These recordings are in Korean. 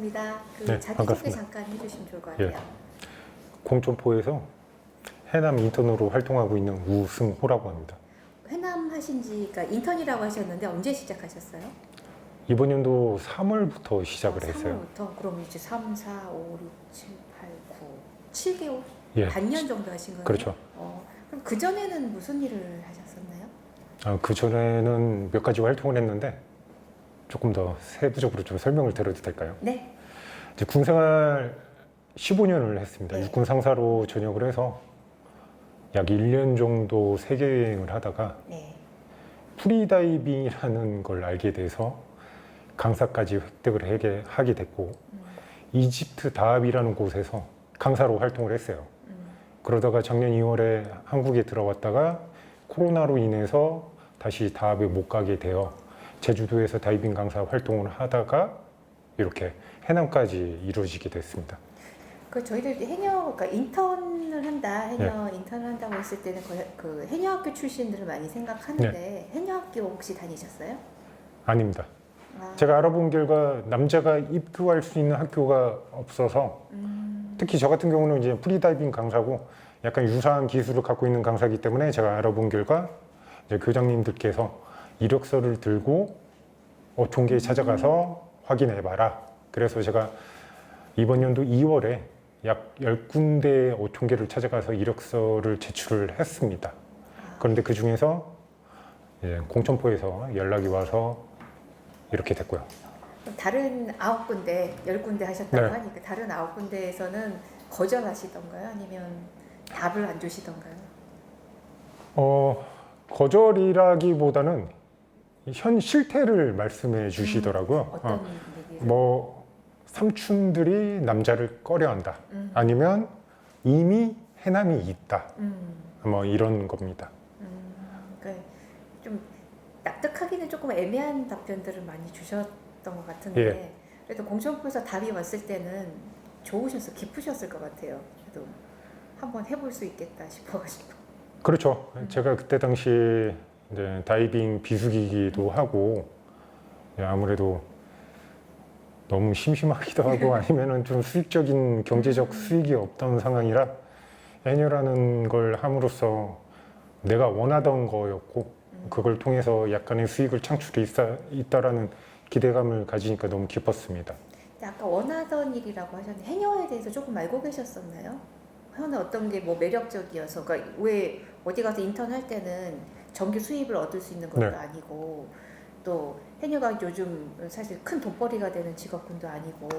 반갑습니다. 네, 자기소개 반갑습니다. 잠깐 해주시면 좋을 것 예. 같아요. 공천포에서 해남 인턴으로 활동하고 있는 우승호라고 합니다. 회남 하신 지가 인턴이라고 하셨는데 언제 시작하셨어요? 이번 연도 3월부터 시작을 했어요. 3월부터? 그럼 이제 3, 4, 5, 6, 7, 8, 9, 7개월? 예. 반년 정도 하신 거예요? 그렇죠. 그럼 그전에는 무슨 일을 하셨었나요? 그전에는 몇 가지 활동을 했는데 조금 더 세부적으로 좀 설명을 드려도 될까요? 네. 이제 군생활 15년을 했습니다. 네. 육군 상사로 전역을 해서 약 1년 정도 세계 여행을 하다가 네. 프리다이빙이라는 걸 알게 돼서 강사까지 획득을 하게 됐고 이집트 다합이라는 곳에서 강사로 활동을 했어요. 그러다가 작년 2월에 한국에 들어왔다가 코로나로 인해서 다시 다합에 못 가게 되어 제주도에서 다이빙 강사 활동을 하다가 이렇게 해남까지 이루어지게 됐습니다. 저희들 그러니까 인턴을 한다, 인턴을 한다고 했을 때는 거의 그 해녀학교 출신들을 많이 생각하는데 해녀학교 혹시 다니셨어요? 아닙니다. 제가 알아본 결과 남자가 입교할 수 있는 학교가 없어서 특히 저 같은 경우는 이제 프리다이빙 강사고 약간 유사한 기술을 갖고 있는 강사이기 때문에 제가 알아본 결과 이제 교장님들께서 이력서를 들고 어촌계에 찾아가서 확인해봐라. 그래서 제가 이번 연도 2월에 약 10군데 어촌계를 찾아가서 이력서를 제출을 했습니다. 그런데 그 중에서 공천포에서 연락이 와서 이렇게 됐고요. 다른 9군데, 10군데 하셨다고 네. 하니까 다른 9군데에서는 거절하시던가요? 아니면 답을 안 주시던가요? 거절이라기보다는 현 실태를 말씀해 주시더라고요. 어떤 얘기를? 뭐 삼촌들이 남자를 꺼려한다. 아니면 이미 해남이 있다. 뭐 이런 겁니다. 그러니까 좀 납득하기는 조금 애매한 답변들을 많이 주셨던 것 같은데 예. 그래도 공천포에서 답이 왔을 때는 좋으셨어, 기쁘셨을 것 같아요. 그래도 한번 해볼 수 있겠다 싶어가지고. 그렇죠. 제가 그때 당시 이제 다이빙 비수기기도 하고 아무래도 너무 심심하기도 하고 아니면은 좀 수익적인 경제적 수익이 없던 상황이라 해녀라는 걸 함으로써 내가 원하던 거였고 그걸 통해서 약간의 수익을 창출이 있다라는 기대감을 가지니까 너무 기뻤습니다. 아까 원하던 일이라고 하셨는데 해녀에 대해서 조금 알고 계셨었나요? 해녀는 어떤 게 뭐 매력적이어서 그러니까 왜 어디 가서 인턴 할 때는 정규 수입을 얻을 수 있는 것도 네. 아니고 또 해녀가 요즘 사실 큰 돈벌이가 되는 직업군도 아니고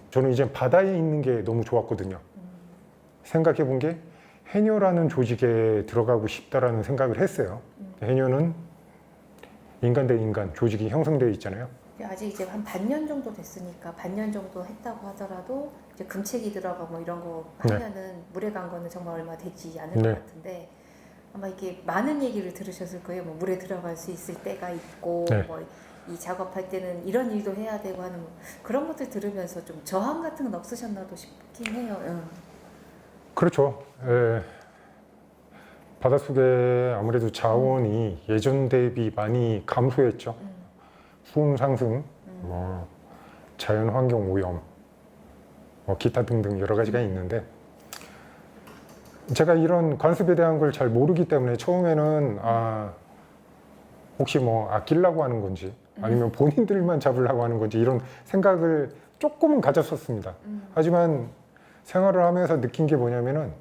저는 이제 바다에 있는 게 너무 좋았거든요. 생각해 본 게 해녀라는 조직에 들어가고 싶다라는 생각을 했어요. 해녀는 인간 대 인간 조직이 형성되어 있잖아요. 아직 이제 한 반년 정도 됐으니까 반년 정도 했다고 하더라도 이제 금책이 들어가 뭐 이런 거 하면은 물에 간 거는 정말 얼마 되지 않을 것 같은데 아마 이게 많은 얘기를 들으셨을 거예요. 뭐 물에 들어갈 수 있을 때가 있고 뭐 이 작업할 때는 이런 일도 해야 되고 하는 그런 것들 들으면서 좀 저항 같은 건 없으셨나도 싶긴 해요. 그렇죠. 바닷속에 아무래도 자원이 예전 대비 많이 감소했죠. 수온 상승, 뭐 자연 환경 오염, 뭐 기타 등등 여러 가지가 있는데 제가 이런 관습에 대한 걸 잘 모르기 때문에 처음에는 혹시 뭐 아끼려고 하는 건지 아니면 본인들만 잡으려고 하는 건지 이런 생각을 조금은 가졌었습니다. 하지만 생활을 하면서 느낀 게 뭐냐면은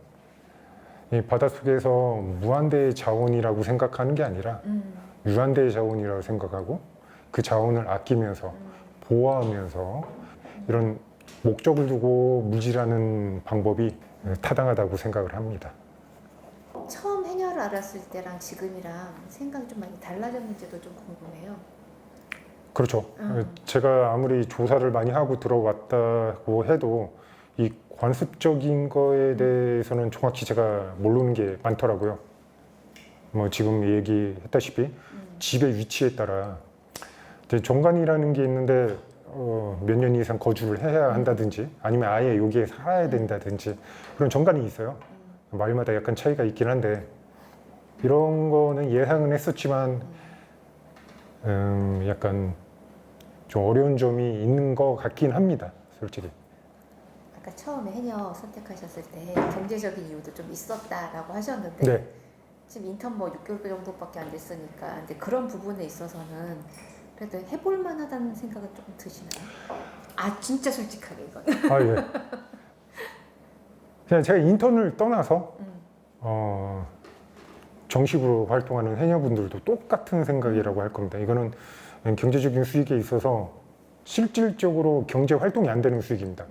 이 바닷속에서 무한대의 자원이라고 생각하는 게 아니라 유한대의 자원이라고 생각하고 그 자원을 아끼면서 보호하면서 이런 목적을 두고 물질하는 방법이 타당하다고 생각을 합니다. 처음 해녀를 알았을 때랑 지금이랑 생각이 좀 많이 달라졌는지도 좀 궁금해요. 그렇죠. 제가 아무리 조사를 많이 하고 들어왔다고 해도 이 관습적인 거에 대해서는 정확히 제가 모르는 게 많더라고요. 뭐 지금 얘기했다시피 집의 위치에 따라 정관이라는 게 있는데 몇 년 이상 거주를 해야 한다든지 아니면 아예 여기에 살아야 된다든지 그런 정관이 있어요. 마을마다 약간 차이가 있긴 한데 이런 거는 예상은 했었지만 약간 좀 어려운 점이 있는 것 같긴 합니다. 솔직히. 아까 처음에 해녀 선택하셨을 때 경제적인 이유도 좀 있었다라고 하셨는데 네. 지금 인턴 뭐 6개월 정도밖에 안 됐으니까 이제 그런 부분에 있어서는 그래도 해볼 만하다는 생각은 조금 드시나요? 아 진짜 솔직하게 이건. 아, 예. 그냥 제가 인턴을 떠나서 정식으로 활동하는 해녀분들도 똑같은 생각이라고 할 겁니다. 이거는 경제적인 수익에 있어서 실질적으로 경제 활동이 안 되는 수익입니다.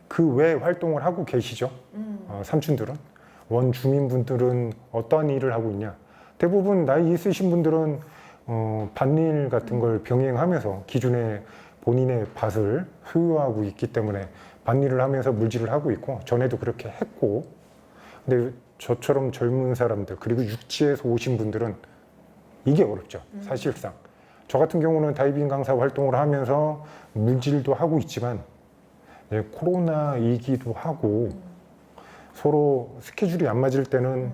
그 외 활동을 하고 계시죠. 삼촌들은. 원주민분들은 어떠한 일을 하고 있냐. 대부분 나이 있으신 분들은 밭일 같은 걸 병행하면서 기존에 본인의 밭을 소유하고 있기 때문에 밭일을 하면서 물질을 하고 있고, 전에도 그렇게 했고, 근데 저처럼 젊은 사람들 그리고 육지에서 오신 분들은 이게 어렵죠. 사실상 저 같은 경우는 다이빙 강사 활동을 하면서 물질도 하고 있지만 코로나이기도 하고 서로 스케줄이 안 맞을 때는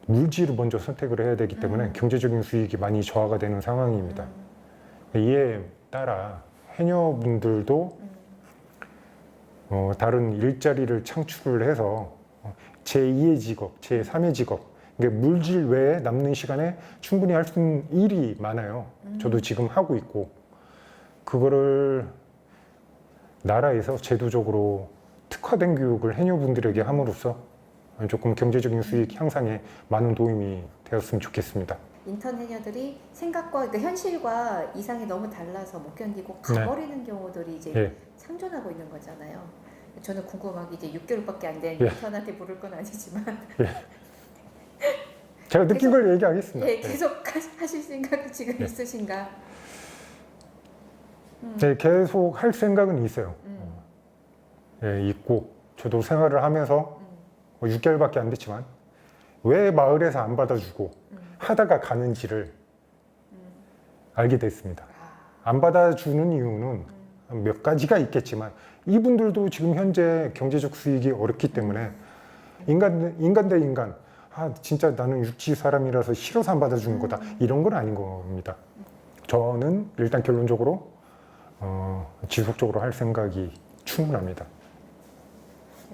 물질을 먼저 선택을 해야 되기 때문에 경제적인 수익이 많이 저하가 되는 상황입니다. 이에 따라 해녀분들도 다른 일자리를 창출을 해서 제2의 직업, 제3의 직업, 물질 외에 남는 시간에 충분히 할 수 있는 일이 많아요. 저도 지금 하고 있고, 그거를 나라에서 제도적으로 특화된 교육을 해녀분들에게 함으로써 조금 경제적인 수익 향상에 많은 도움이 되었으면 좋겠습니다. 인턴 해녀들이 생각과 그러니까 현실과 이상이 너무 달라서 못 견디고 가버리는 경우들이 이제 예. 상존하고 있는 거잖아요. 저는 궁금한 게 이제 6개월밖에 안 된 예. 인턴한테 물을 건 아니지만 제가 느낀 걸 얘기하겠습니다. 예, 계속 하실 생각이 지금 있으신가? 네, 계속 할 생각은 있어요. 예, 있고 저도 생활을 하면서 6개월밖에 안 됐지만 왜 마을에서 안 받아주고 하다가 가는지를 알게 됐습니다. 안 받아주는 이유는 몇 가지가 있겠지만 이분들도 지금 현재 경제적 수익이 어렵기 때문에 인간 대 인간, 진짜 나는 육지 사람이라서 싫어서 안 받아주는 거다, 이런 건 아닌 겁니다. 저는 일단 결론적으로 지속적으로 할 생각이 충분합니다.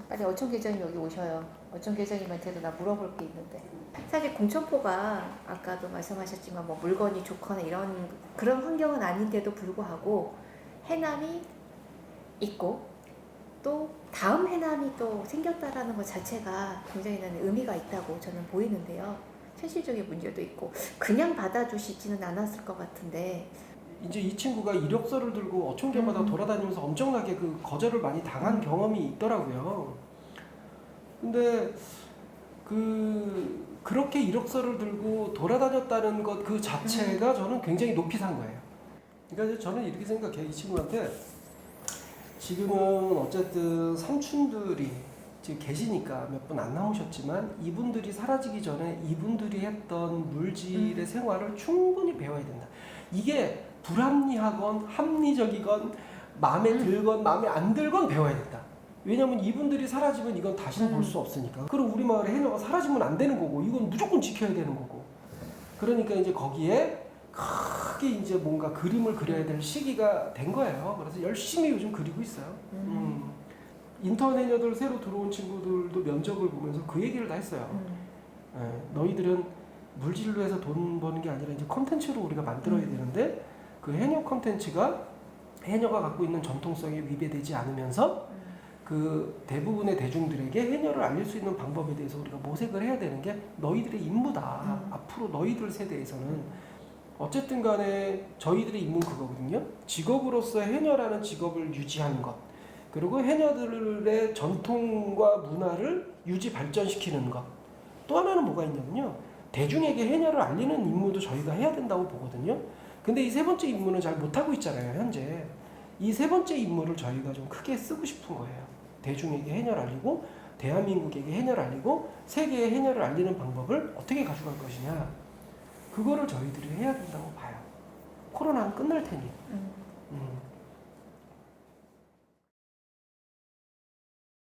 빨리 어촌 계장님 여기 오셔요. 어촌 계장님한테도 나 물어볼 게 있는데, 사실 공천포가 아까도 말씀하셨지만 뭐 물건이 좋거나 이런 그런 환경은 아닌데도 불구하고 해남이 있고 또 다음 해남이 또 생겼다라는 것 자체가 굉장히 나는 의미가 있다고 저는 보이는데요. 현실적인 문제도 있고 그냥 받아주시지는 않았을 것 같은데, 이제 이 친구가 이력서를 들고 어촌계마다 돌아다니면서 엄청나게 그 거절을 많이 당한 경험이 있더라고요. 근데 그렇게 이력서를 들고 돌아다녔다는 것 그 자체가 저는 굉장히 높이 산 거예요. 그러니까 저는 이렇게 생각해요. 이 친구한테 지금은 어쨌든 삼촌들이 지금 계시니까 몇 분 안 남으셨지만 이분들이 사라지기 전에 이분들이 했던 물질의 생활을 충분히 배워야 된다. 이게 불합리하건 합리적이건 마음에 들건 마음에 안 들건 배워야 된다. 왜냐면 이분들이 사라지면 이건 다시는 볼 수 없으니까. 그럼 우리 마을의 해녀가 사라지면 안 되는 거고 이건 무조건 지켜야 되는 거고. 그러니까 이제 거기에 크게 이제 뭔가 그림을 그려야 될 시기가 된 거예요. 그래서 열심히 요즘 그리고 있어요. 인턴 해녀들 새로 들어온 친구들도 면접을 보면서 그 얘기를 다 했어요. 너희들은 물질로 해서 돈 버는 게 아니라 이제 컨텐츠로 우리가 만들어야 되는데 그 해녀 컨텐츠가 해녀가 갖고 있는 전통성에 위배되지 않으면서 그 대부분의 대중들에게 해녀를 알릴 수 있는 방법에 대해서 우리가 모색을 해야 되는 게 너희들의 임무다. 앞으로 너희들 세대에서는 어쨌든 간에 저희들의 임무는 그거거든요. 직업으로서 해녀라는 직업을 유지하는 것, 그리고 해녀들의 전통과 문화를 유지 발전시키는 것. 또 하나는 뭐가 있냐면요, 대중에게 해녀를 알리는 임무도 저희가 해야 된다고 보거든요. 근데 이 세 번째 임무는 잘 못하고 있잖아요, 현재. 이 세 번째 임무를 저희가 좀 크게 쓰고 싶은 거예요. 대중에게 해녀를 알리고, 대한민국에게 해녀를 알리고, 세계에 해녀를 알리는 방법을 어떻게 가져갈 것이냐. 그거를 저희들이 해야 된다고 봐요. 코로나는 끝날 테니.